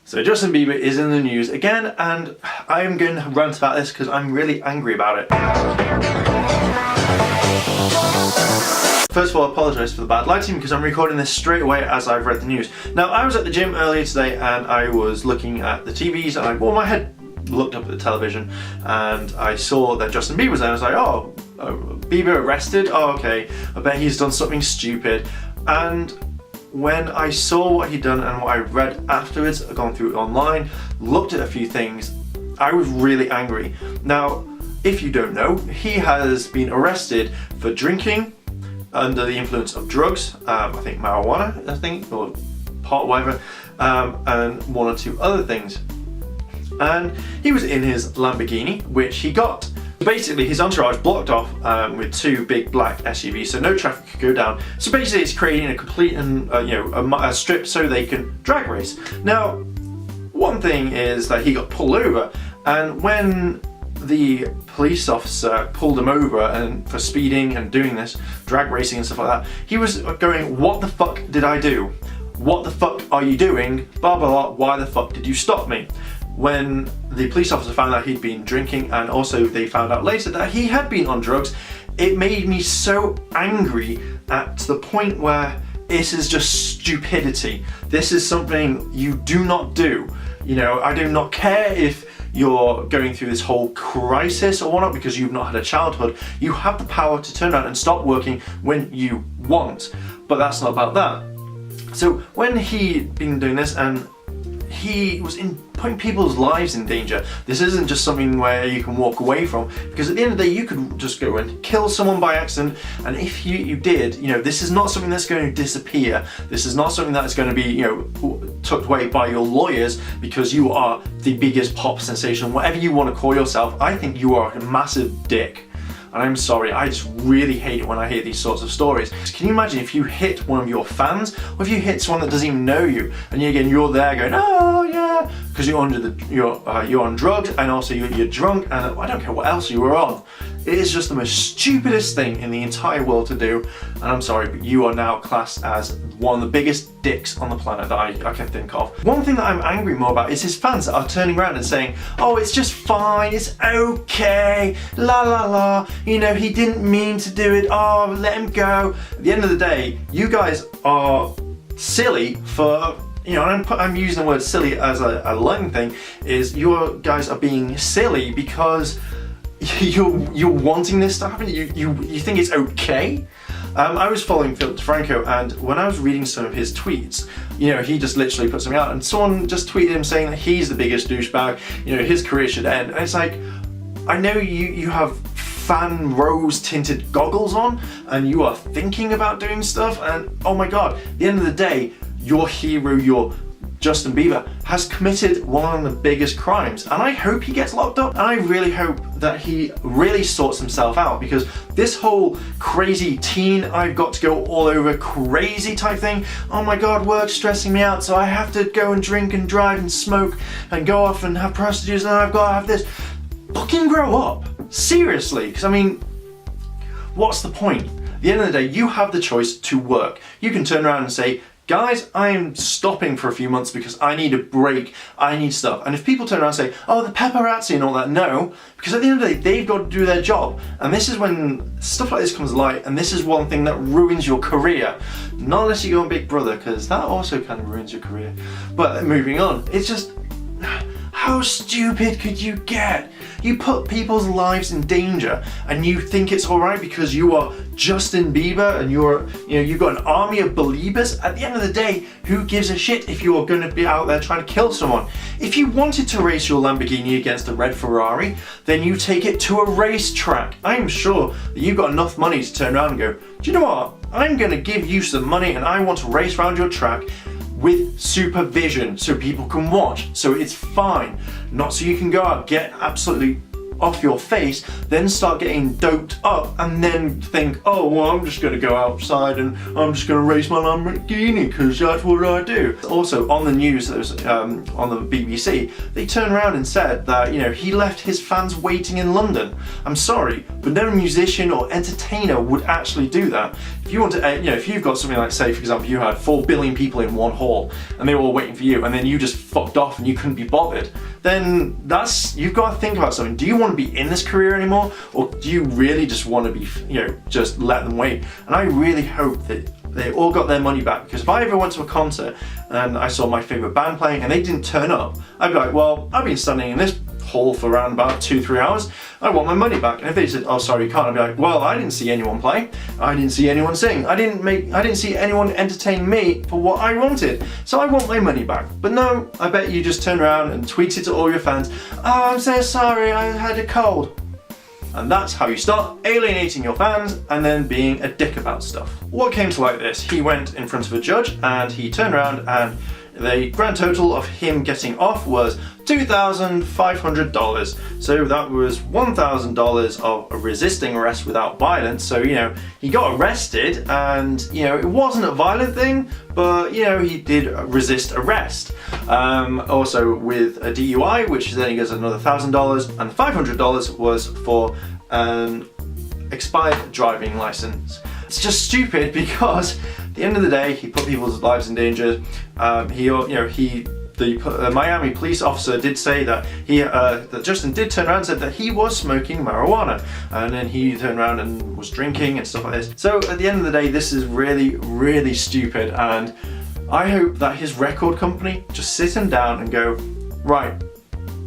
So Justin Bieber is in the news again, and I am going to rant about this because I'm really angry about it. First of all, I apologise for the bad lighting because I'm recording this straight away as I've read the news. Now, I was at the gym earlier today and I was looking at the TVs and my head looked up at the television and I saw that Justin Bieber was there. I was like, oh, Bieber arrested? Oh, okay. I bet he's done something stupid. And when I saw what he'd done and what I read afterwards, I've gone through it online, looked at a few things, I was really angry. Now, if you don't know, he has been arrested for drinking under the influence of drugs, I think marijuana, or pot, whatever, and one or two other things. And he was in his Lamborghini, which he got. Basically, his entourage blocked off with two big black SUVs, so no traffic could go down. So basically, it's creating a complete and a strip so they can drag race. Now, one thing is that he got pulled over, and when the police officer pulled him over and for speeding and doing this drag racing and stuff like that, he was going, "What the fuck did I do? What the fuck are you doing? Blah blah blah. Why the fuck did you stop me?" When the police officer found out he'd been drinking, and also they found out later that he had been on drugs, it made me so angry to the point where this is just stupidity. This is something you do not do. You know, I do not care if you're going through this whole crisis or whatnot because you've not had a childhood. You have the power to turn around and stop working when you want, but that's not about that. So when he'd been doing this and he was putting people's lives in danger, this isn't just something where you can walk away from, because at the end of the day you could just go and kill someone by accident, and if you did, this is not something that's going to disappear. This is not something that's going to be tucked away by your lawyers because you are the biggest pop sensation, whatever you want to call yourself. I think you are a massive dick. And I'm sorry, I just really hate it when I hear these sorts of stories. Can you imagine if you hit one of your fans, or if you hit someone that doesn't even know you, and you're there going, oh yeah, because you're on drugs, and also you're drunk, and I don't care what else you were on. It is just the most stupidest thing in the entire world to do, and I'm sorry, but you are now classed as one of the biggest dicks on the planet that I can think of. One thing that I'm angry more about is his fans that are turning around and saying, oh, it's just fine, it's okay, la la la, he didn't mean to do it, oh, let him go. At the end of the day, you guys are silly for, and I'm using the word silly as a loving thing, is you guys are being silly because you're wanting this to happen. You think it's okay. I was following Philip DeFranco, and when I was reading some of his tweets, he just literally put something out, and someone just tweeted him saying that he's the biggest douchebag, his career should end. And it's like, I know you have fan rose tinted goggles on, and you are thinking about doing stuff, and oh my god, at the end of the day, your hero, your Justin Bieber, has committed one of the biggest crimes, and I hope he gets locked up, and I really hope that he really sorts himself out, because this whole crazy teen I've got to go all over crazy type thing, oh my god, work's stressing me out, so I have to go and drink and drive and smoke and go off and have prostitutes, and I've got to have this. Fucking grow up, seriously, because what's the point? At the end of the day, you have the choice to work. You can turn around and say, guys, I'm stopping for a few months because I need a break, I need stuff. And if people turn around and say, oh, the paparazzi and all that, no, because at the end of the day, they've got to do their job. And this is when stuff like this comes to light, and this is one thing that ruins your career. Not unless you go on Big Brother, because that also kind of ruins your career. But moving on, it's just, how stupid could you get? You put people's lives in danger, and you think it's alright because you are Justin Bieber and you've got an army of believers. At the end of the day, who gives a shit if you are going to be out there trying to kill someone? If you wanted to race your Lamborghini against a red Ferrari, then you take it to a racetrack. I'm sure that you've got enough money to turn around and go, do you know what? I'm going to give you some money and I want to race around your track with supervision so people can watch, so it's fine, not so you can go out, get absolutely off your face, then start getting doped up, and then think, oh, well, I'm just going to go outside and I'm just going to race my Lamborghini because that's what I do. Also, on the news, that was on the BBC, they turned around and said that, you know, he left his fans waiting in London. I'm sorry, but no musician or entertainer would actually do that. If you want to, you know, if you've got something like, say, for example, you had 4 billion people in one hall and they were all waiting for you, and then you just fucked off and you couldn't be bothered, then you've got to think about something. Do you want to be in this career anymore, or do you really just want to be, you know, just let them wait? And I really hope that they all got their money back, because if I ever went to a concert and I saw my favourite band playing and they didn't turn up, I'd be like, well, I've been standing in this hall for around about 2-3 hours, I want my money back. And if they said, oh sorry, you can't, I'd be like, well, I didn't see anyone play, I didn't see anyone sing, I didn't see anyone entertain me for what I wanted, so I want my money back. But no, I bet you just turn around and tweet it to all your fans, oh, I'm so sorry, I had a cold. And that's how you start alienating your fans and then being a dick about stuff. What came to like this, he went in front of a judge and he turned around, and the grand total of him getting off was $2,500. So that was $1,000 of resisting arrest without violence. So, you know, he got arrested and, you know, it wasn't a violent thing, but, you know, he did resist arrest. Also with a DUI, which then he gets another $1,000, and $500 was for an expired driving license. It's just stupid, because at the end of the day, he put people's lives in danger. The Miami police officer did say that that Justin did turn around and said that he was smoking marijuana, and then he turned around and was drinking and stuff like this. So at the end of the day, this is really, really stupid, and I hope that his record company just sit him down and go, right,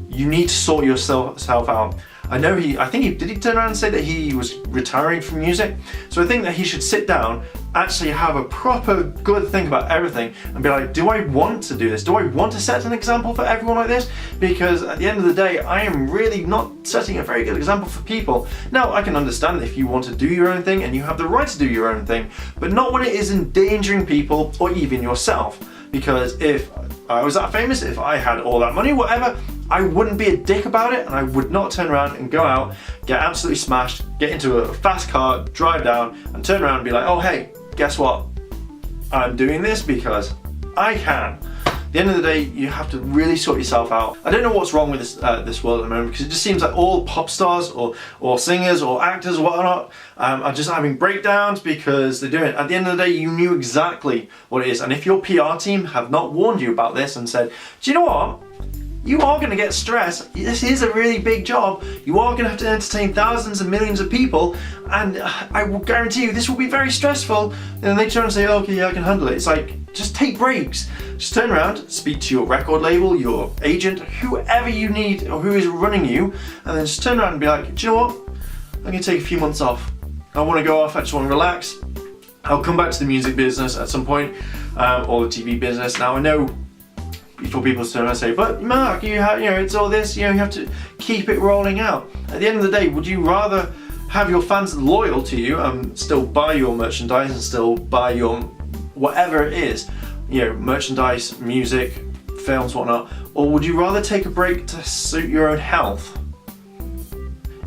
you need to sort yourself out. I think he did turn around and say that he was retiring from music. So I think that he should sit down, actually have a proper good think about everything, and be like, do I want to do this? Do I want to set an example for everyone like this? Because at the end of the day, I am really not setting a very good example for people. Now, I can understand if you want to do your own thing and you have the right to do your own thing, but not when it is endangering people or even yourself. Because if I was that famous, if I had all that money, whatever, I wouldn't be a dick about it, and I would not turn around and go out, get absolutely smashed, get into a fast car, drive down, and turn around and be like, oh hey, guess what? I'm doing this because I can. At the end of the day, you have to really sort yourself out. I don't know what's wrong with this world at the moment, because it just seems like all pop stars or singers or actors or whatnot are just having breakdowns because they're doing it. At the end of the day, you knew exactly what it is, and if your PR team have not warned you about this and said, do you know what? You are going to get stressed. This is a really big job. You are going to have to entertain thousands and millions of people, and I will guarantee you this will be very stressful. And then they turn and say, oh, okay, yeah, I can handle it. It's like, just take breaks. Just turn around, speak to your record label, your agent, whoever you need or who is running you, and then just turn around and be like, do you know what? I'm going to take a few months off. I want to go off. I just want to relax. I'll come back to the music business at some point, or the TV business. Now, I know before people turn around and say, but Mark, it's all this, you have to keep it rolling out. At the end of the day, would you rather have your fans loyal to you and still buy your merchandise and still buy your whatever it is, merchandise, music, films, whatnot, or would you rather take a break to suit your own health?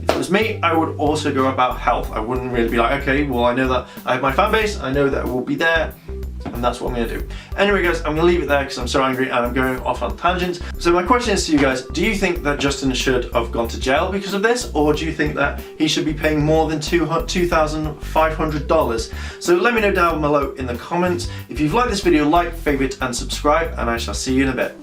If it was me, I would also go about health. I wouldn't really be like, okay, well, I know that I have my fan base, I know that it will be there, and that's what I'm going to do. Anyway guys, I'm going to leave it there because I'm so angry and I'm going off on tangents. So my question is to you guys, do you think that Justin should have gone to jail because of this, or do you think that he should be paying more than $2,500? So let me know down below in the comments. If you've liked this video, like, favourite and subscribe, and I shall see you in a bit.